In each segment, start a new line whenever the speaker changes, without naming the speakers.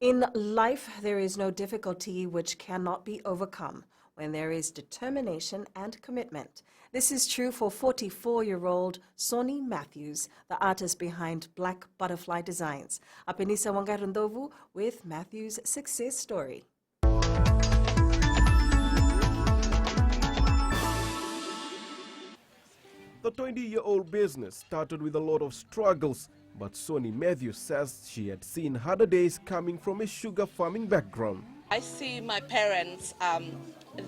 In life, there is no difficulty which cannot be overcome when there is determination and commitment. This is true for 44-year-old Sonny Matthews, the artist behind Black Butterfly Designs. Apinisa Wangarundovu with Matthews' success story.
The 20-year-old business started with a lot of struggles, but Sonny Matthews says she had seen harder days coming from a sugar farming background.
I see my parents,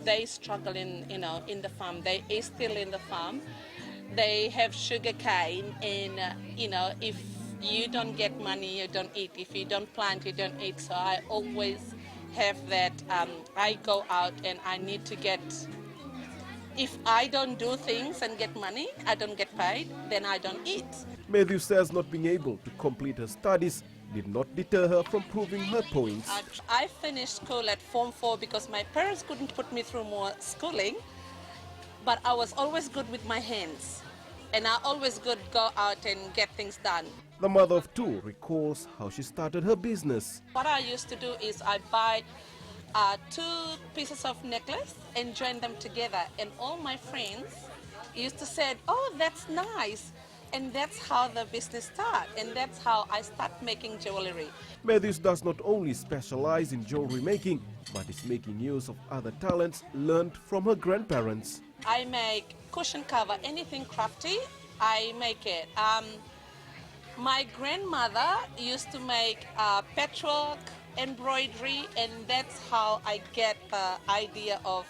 they struggle in the farm. They are still in the farm. They have sugar cane, and if you don't get money, you don't eat. If you don't plant, you don't eat. So I always have that. I go out and I need to get. If I don't do things and get money, I don't get paid, then I don't eat.
Matthews says not being able to complete her studies did not deter her from proving her points.
I finished school at Form 4 because my parents couldn't put me through more schooling, but I was always good with my hands, and I always could go out and get things done.
The mother of two recalls how she started her business.
What I used to do is I buy 2 pieces of necklace and join them together, and all my friends used to say, "Oh, that's nice." And that's how the business started, and that's how I started making jewelry.
Matthews does not only specialize in jewelry making, but is making use of other talents learned from her grandparents.
I make cushion cover, anything crafty, I make it. My grandmother used to make patchwork, embroidery, and that's how I get the idea of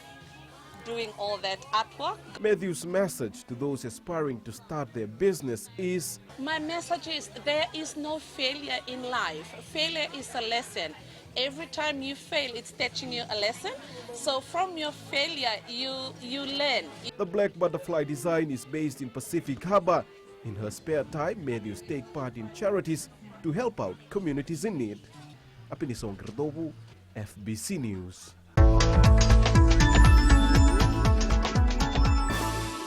doing all that artwork.
Matthews' message to those aspiring to start their business is,
my message is there is no failure in life. Failure is a lesson. Every time you fail, it's teaching you a lesson. So from your failure, you learn.
The Black Butterfly Design is based in Pacific Harbour. In her spare time, Matthews take part in charities to help out communities in need. Apinisong Gerdovu, FBC News.